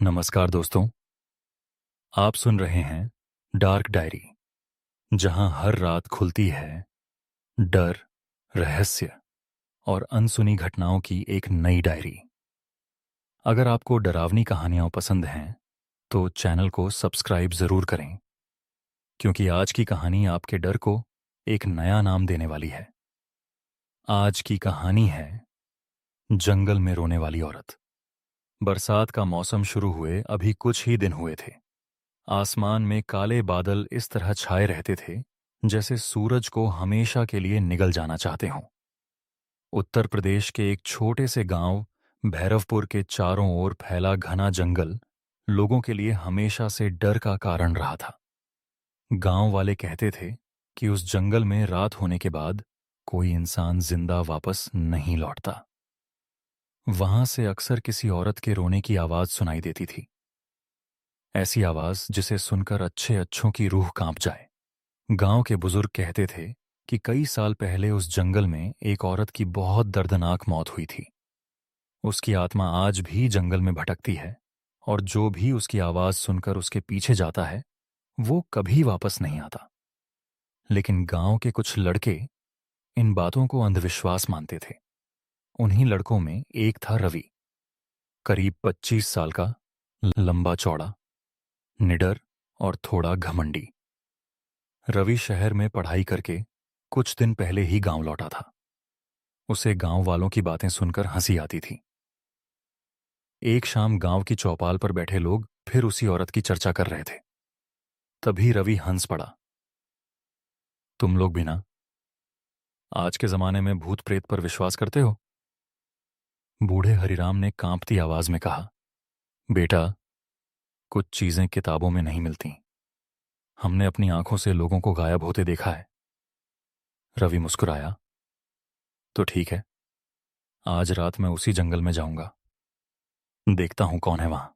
नमस्कार दोस्तों। आप सुन रहे हैं डार्क डायरी, जहां हर रात खुलती है डर, रहस्य और अनसुनी घटनाओं की एक नई डायरी। अगर आपको डरावनी कहानियां पसंद हैं तो चैनल को सब्सक्राइब जरूर करें, क्योंकि आज की कहानी आपके डर को एक नया नाम देने वाली है। आज की कहानी है जंगल में रोने वाली औरत। बरसात का मौसम शुरू हुए अभी कुछ ही दिन हुए थे। आसमान में काले बादल इस तरह छाए रहते थे जैसे सूरज को हमेशा के लिए निगल जाना चाहते हों। उत्तर प्रदेश के एक छोटे से गांव भैरवपुर के चारों ओर फैला घना जंगल लोगों के लिए हमेशा से डर का कारण रहा था। गांव वाले कहते थे कि उस जंगल में रात होने के बाद कोई इंसान जिंदा वापस नहीं लौटता। वहां से अक्सर किसी औरत के रोने की आवाज सुनाई देती थी, ऐसी आवाज जिसे सुनकर अच्छे अच्छों की रूह कांप जाए। गांव के बुजुर्ग कहते थे कि कई साल पहले उस जंगल में एक औरत की बहुत दर्दनाक मौत हुई थी। उसकी आत्मा आज भी जंगल में भटकती है और जो भी उसकी आवाज सुनकर उसके पीछे जाता है वो कभी वापस नहीं आता। लेकिन गांव के कुछ लड़के इन बातों को अंधविश्वास मानते थे। उन्हीं लड़कों में एक था रवि, करीब 25 साल का, लंबा चौड़ा, निडर और थोड़ा घमंडी। रवि शहर में पढ़ाई करके कुछ दिन पहले ही गांव लौटा था। उसे गांव वालों की बातें सुनकर हंसी आती थी। एक शाम गांव की चौपाल पर बैठे लोग फिर उसी औरत की चर्चा कर रहे थे। तभी रवि हंस पड़ा। तुम लोग भी ना आज के जमाने में भूत प्रेत पर विश्वास करते हो? बूढ़े हरिराम ने कांपती आवाज में कहा। बेटा, कुछ चीजें किताबों में नहीं मिलती, हमने अपनी आंखों से लोगों को गायब होते देखा है। रवि मुस्कुराया। तो ठीक है, आज रात मैं उसी जंगल में जाऊंगा, देखता हूं कौन है वहां।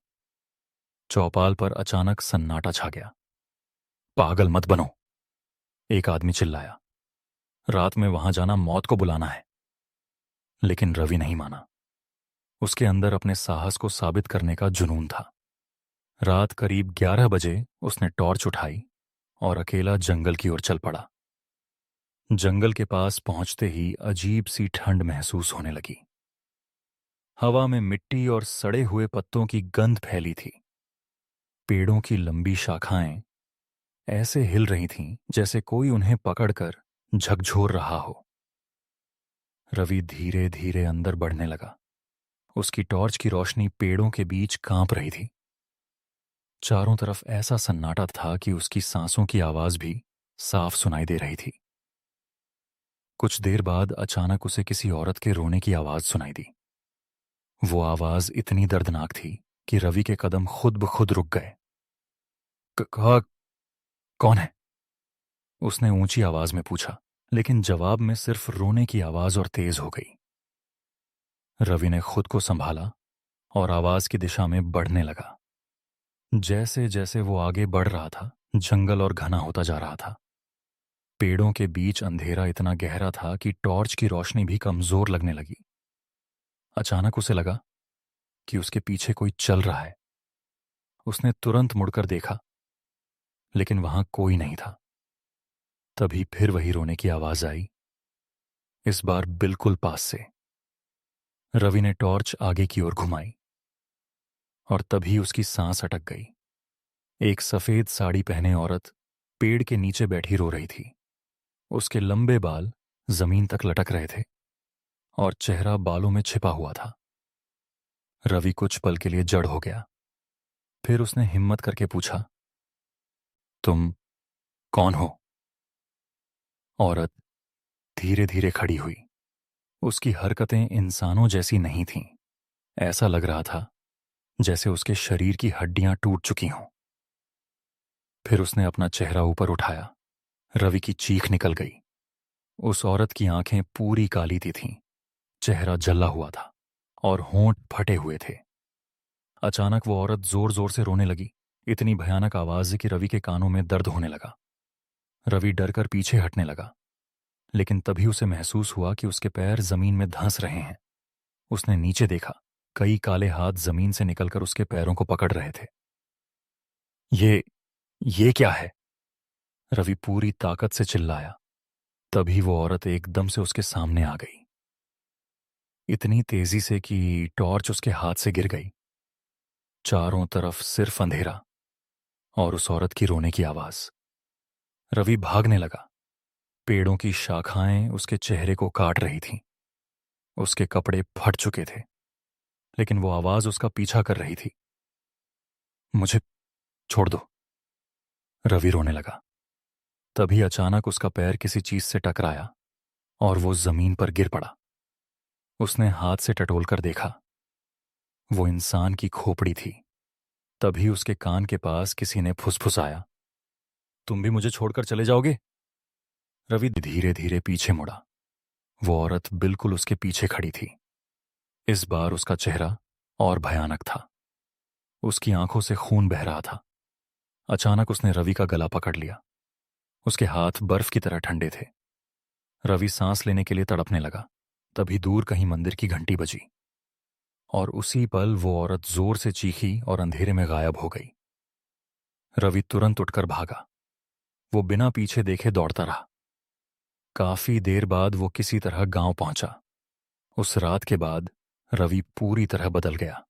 चौपाल पर अचानक सन्नाटा छा गया। पागल मत बनो, एक आदमी चिल्लाया। रात में वहां जाना मौत को बुलाना है। लेकिन रवि नहीं माना। उसके अंदर अपने साहस को साबित करने का जुनून था। रात करीब 11 बजे उसने टॉर्च उठाई और अकेला जंगल की ओर चल पड़ा। जंगल के पास पहुंचते ही अजीब सी ठंड महसूस होने लगी। हवा में मिट्टी और सड़े हुए पत्तों की गंध फैली थी। पेड़ों की लंबी शाखाएं ऐसे हिल रही थीं जैसे कोई उन्हें पकड़कर झकझोर रहा हो। रवि धीरे धीरे अंदर बढ़ने लगा। उसकी टॉर्च की रोशनी पेड़ों के बीच कांप रही थी। चारों तरफ ऐसा सन्नाटा था कि उसकी सांसों की आवाज भी साफ सुनाई दे रही थी। कुछ देर बाद अचानक उसे किसी औरत के रोने की आवाज सुनाई दी। वो आवाज इतनी दर्दनाक थी कि रवि के कदम खुद ब खुद रुक गए। कौन है?" उसने ऊंची आवाज में पूछा, लेकिन जवाब में सिर्फ रोने की आवाज और तेज हो गई। रवि ने खुद को संभाला और आवाज की दिशा में बढ़ने लगा। जैसे जैसे वो आगे बढ़ रहा था, जंगल और घना होता जा रहा था। पेड़ों के बीच अंधेरा इतना गहरा था कि टॉर्च की रोशनी भी कमजोर लगने लगी। अचानक उसे लगा कि उसके पीछे कोई चल रहा है। उसने तुरंत मुड़कर देखा, लेकिन वहां कोई नहीं था। तभी फिर वही रोने की आवाज आई, इस बार बिल्कुल पास से। रवि ने टॉर्च आगे की ओर घुमाई और तभी उसकी सांस अटक गई। एक सफेद साड़ी पहने औरत पेड़ के नीचे बैठी रो रही थी। उसके लंबे बाल जमीन तक लटक रहे थे और चेहरा बालों में छिपा हुआ था। रवि कुछ पल के लिए जड़ हो गया। फिर उसने हिम्मत करके पूछा, तुम कौन हो? औरत धीरे धीरे खड़ी हुई। उसकी हरकतें इंसानों जैसी नहीं थीं। ऐसा लग रहा था जैसे उसके शरीर की हड्डियां टूट चुकी हों। फिर उसने अपना चेहरा ऊपर उठाया। रवि की चीख निकल गई। उस औरत की आंखें पूरी काली थीं, चेहरा जला हुआ था और होंठ फटे हुए थे। अचानक वो औरत जोर जोर से रोने लगी। इतनी भयानक आवाज कि रवि के कानों में दर्द होने लगा। रवि डरकर पीछे हटने लगा, लेकिन तभी उसे महसूस हुआ कि उसके पैर जमीन में धंस रहे हैं। उसने नीचे देखा कई काले हाथ जमीन से निकलकर उसके पैरों को पकड़ रहे थे। ये ये क्या है? रवि पूरी ताकत से चिल्लाया। तभी वो औरत एकदम से उसके सामने आ गई, इतनी तेजी से कि टॉर्च उसके हाथ से गिर गई। चारों तरफ सिर्फ अंधेरा और उस औरत की रोने की आवाज। रवि भागने लगा। पेड़ों की शाखाएं उसके चेहरे को काट रही थीं। उसके कपड़े फट चुके थे, लेकिन वो आवाज उसका पीछा कर रही थी। मुझे छोड़ दो। रवि रोने लगा। तभी अचानक उसका पैर किसी चीज से टकराया और वो जमीन पर गिर पड़ा। उसने हाथ से टटोलकर देखा। वो इंसान की खोपड़ी थी। तभी उसके कान के पास किसी ने फुसफुसाया, तुम भी मुझे छोड़कर चले जाओगे? रवि धीरे धीरे पीछे मुड़ा। वो औरत बिल्कुल उसके पीछे खड़ी थी। इस बार उसका चेहरा और भयानक था। उसकी आंखों से खून बह रहा था। अचानक उसने रवि का गला पकड़ लिया। उसके हाथ बर्फ की तरह ठंडे थे। रवि सांस लेने के लिए तड़पने लगा। तभी दूर कहीं मंदिर की घंटी बजी और उसी पल वो औरत जोर से चीखी और अंधेरे में गायब हो गई। रवि तुरंत उठकर भागा। वो बिना पीछे देखे दौड़ता रहा। काफी देर बाद वो किसी तरह गांव पहुंचा। उस रात के बाद रवि पूरी तरह बदल गया।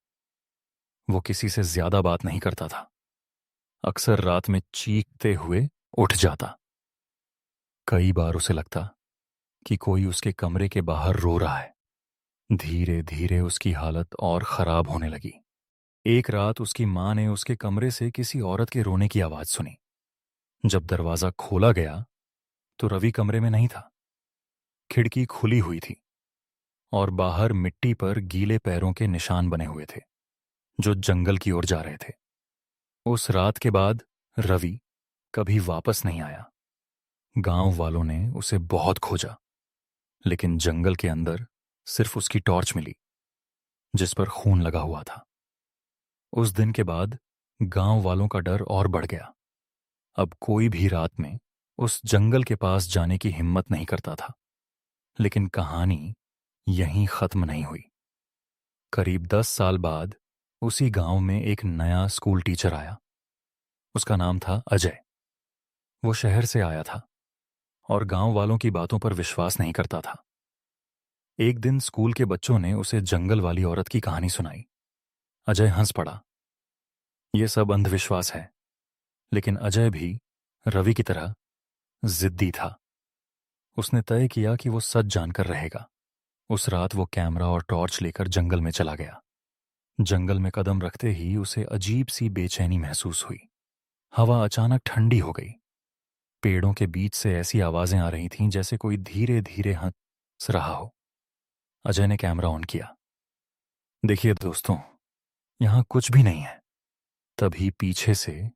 वो किसी से ज्यादा बात नहीं करता था। अक्सर रात में चीखते हुए उठ जाता। कई बार उसे लगता कि कोई उसके कमरे के बाहर रो रहा है। धीरे धीरे उसकी हालत और खराब होने लगी। एक रात उसकी मां ने उसके कमरे से किसी औरत के रोने की आवाज सुनी। जब दरवाजा खोला गया तो रवि कमरे में नहीं था। खिड़की खुली हुई थी और बाहर मिट्टी पर गीले पैरों के निशान बने हुए थे, जो जंगल की ओर जा रहे थे। उस रात के बाद रवि कभी वापस नहीं आया। गांव वालों ने उसे बहुत खोजा, लेकिन जंगल के अंदर सिर्फ उसकी टॉर्च मिली, जिस पर खून लगा हुआ था। उस दिन के बाद गांव वालों का डर और बढ़ गया। अब कोई भी रात में उस जंगल के पास जाने की हिम्मत नहीं करता था। लेकिन कहानी यहीं खत्म नहीं हुई। करीब 10 साल बाद उसी गांव में एक नया स्कूल टीचर आया। उसका नाम था अजय। वो शहर से आया था और गांव वालों की बातों पर विश्वास नहीं करता था। एक दिन स्कूल के बच्चों ने उसे जंगल वाली औरत की कहानी सुनाई। अजय हंस पड़ा। ये सब अंधविश्वास है, लेकिन अजय भी रवि की तरह जिद्दी था। उसने तय किया कि वो सच जानकर रहेगा। उस रात वो कैमरा और टॉर्च लेकर जंगल में चला गया। जंगल में कदम रखते ही उसे अजीब सी बेचैनी महसूस हुई। हवा अचानक ठंडी हो गई। पेड़ों के बीच से ऐसी आवाजें आ रही थीं जैसे कोई धीरे धीरे हंस रहा हो। अजय ने कैमरा ऑन किया। देखिए दोस्तों, यहां कुछ भी नहीं है। तभी पीछे से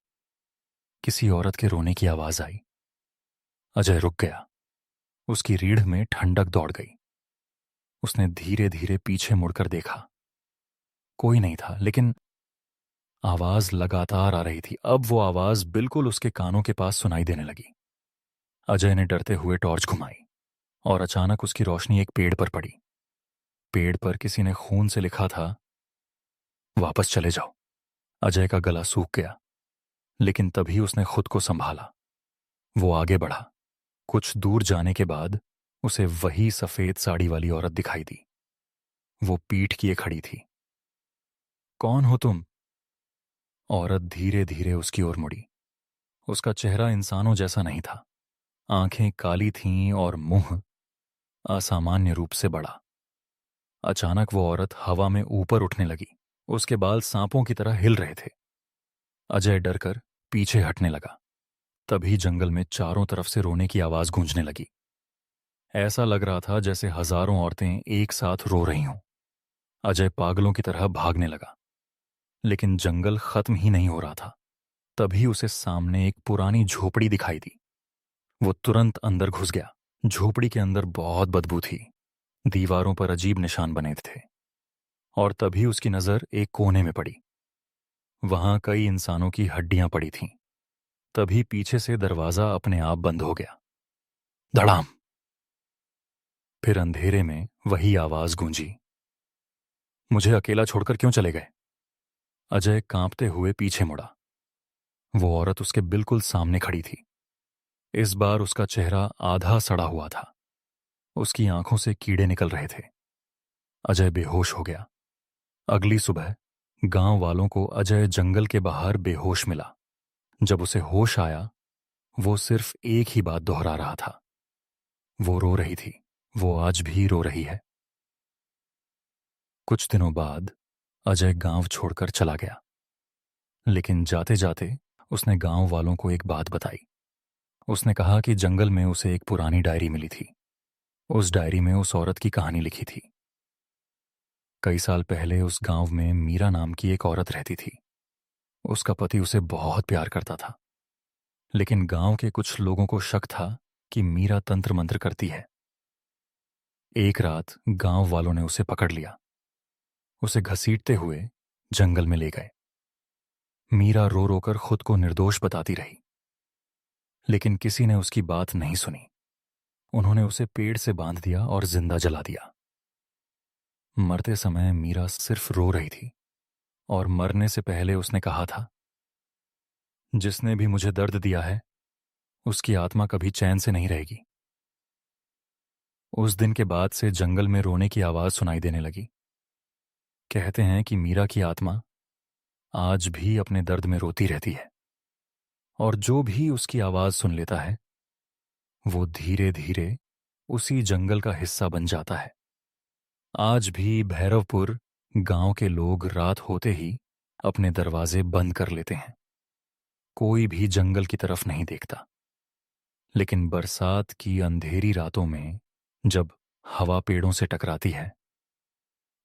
किसी औरत के रोने की आवाज आई। अजय रुक गया। उसकी रीढ़ में ठंडक दौड़ गई। उसने धीरे धीरे पीछे मुड़कर देखा। कोई नहीं था, लेकिन आवाज लगातार आ रही थी। अब वो आवाज बिल्कुल उसके कानों के पास सुनाई देने लगी। अजय ने डरते हुए टॉर्च घुमाई और अचानक उसकी रोशनी एक पेड़ पर पड़ी। पेड़ पर किसी ने खून से लिखा था, वापस चले जाओ। अजय का गला सूख गया, लेकिन तभी उसने खुद को संभाला। वो आगे बढ़ा। कुछ दूर जाने के बाद उसे वही सफेद साड़ी वाली औरत दिखाई दी। वो पीठ किए खड़ी थी। कौन हो तुम? औरत धीरे धीरे उसकी ओर मुड़ी। उसका चेहरा इंसानों जैसा नहीं था। आंखें काली थीं और मुंह असामान्य रूप से बड़ा। अचानक वो औरत हवा में ऊपर उठने लगी। उसके बाल सांपों की तरह हिल रहे थे। अजय डरकर पीछे हटने लगा। तभी जंगल में चारों तरफ से रोने की आवाज गूंजने लगी। ऐसा लग रहा था जैसे हजारों औरतें एक साथ रो रही हों। अजय पागलों की तरह भागने लगा, लेकिन जंगल खत्म ही नहीं हो रहा था। तभी उसे सामने एक पुरानी झोपड़ी दिखाई दी। वो तुरंत अंदर घुस गया। झोपड़ी के अंदर बहुत बदबू थी। दीवारों पर अजीब निशान बने थे। और तभी उसकी नजर एक कोने में पड़ी। वहां कई इंसानों की हड्डियां पड़ी थीं। तभी पीछे से दरवाजा अपने आप बंद हो गया। धड़ाम। फिर अंधेरे में वही आवाज गूंजी। मुझे अकेला छोड़कर क्यों चले गए? अजय कांपते हुए पीछे मुड़ा। वो औरत उसके बिल्कुल सामने खड़ी थी। इस बार उसका चेहरा आधा सड़ा हुआ था। उसकी आंखों से कीड़े निकल रहे थे। अजय बेहोश हो गया। अगली सुबह गांव वालों को अजय जंगल के बाहर बेहोश मिला। जब उसे होश आया, वो सिर्फ एक ही बात दोहरा रहा था। वो रो रही थी। वो आज भी रो रही है। कुछ दिनों बाद अजय गांव छोड़कर चला गया। लेकिन जाते जाते उसने गांव वालों को एक बात बताई। उसने कहा कि जंगल में उसे एक पुरानी डायरी मिली थी। उस डायरी में उस औरत की कहानी लिखी थी। कई साल पहले उस गांव में मीरा नाम की एक औरत रहती थी। उसका पति उसे बहुत प्यार करता था। लेकिन गांव के कुछ लोगों को शक था कि मीरा तंत्र मंत्र करती है। एक रात गांव वालों ने उसे पकड़ लिया। उसे घसीटते हुए जंगल में ले गए। मीरा रो रोकर खुद को निर्दोष बताती रही, लेकिन किसी ने उसकी बात नहीं सुनी। उन्होंने उसे पेड़ से बांध दिया और जिंदा जला दिया। मरते समय मीरा सिर्फ रो रही थी, और मरने से पहले उसने कहा था, जिसने भी मुझे दर्द दिया है उसकी आत्मा कभी चैन से नहीं रहेगी। उस दिन के बाद से जंगल में रोने की आवाज सुनाई देने लगी। कहते हैं कि मीरा की आत्मा आज भी अपने दर्द में रोती रहती है, और जो भी उसकी आवाज सुन लेता है वो धीरे धीरे उसी जंगल का हिस्सा बन जाता है। आज भी भैरवपुर गांव के लोग रात होते ही अपने दरवाजे बंद कर लेते हैं। कोई भी जंगल की तरफ नहीं देखता। लेकिन बरसात की अंधेरी रातों में जब हवा पेड़ों से टकराती है,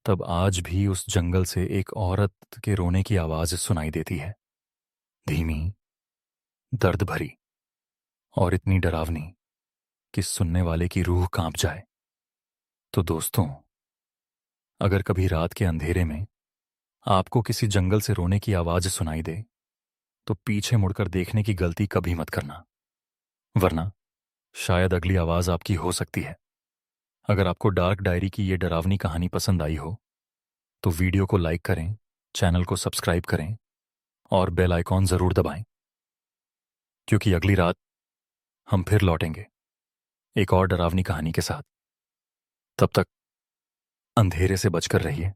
तब आज भी उस जंगल से एक औरत के रोने की आवाज सुनाई देती है। धीमी, दर्द भरी, और इतनी डरावनी कि सुनने वाले की रूह कांप जाए। तो दोस्तों, अगर कभी रात के अंधेरे में आपको किसी जंगल से रोने की आवाज सुनाई दे, तो पीछे मुड़कर देखने की गलती कभी मत करना, वरना शायद अगली आवाज आपकी हो सकती है। अगर आपको डार्क डायरी की ये डरावनी कहानी पसंद आई हो तो वीडियो को लाइक करें, चैनल को सब्सक्राइब करें और बेल आइकॉन जरूर दबाएं, क्योंकि अगली रात हम फिर लौटेंगे एक और डरावनी कहानी के साथ। तब तक अंधेरे से बचकर रहिए।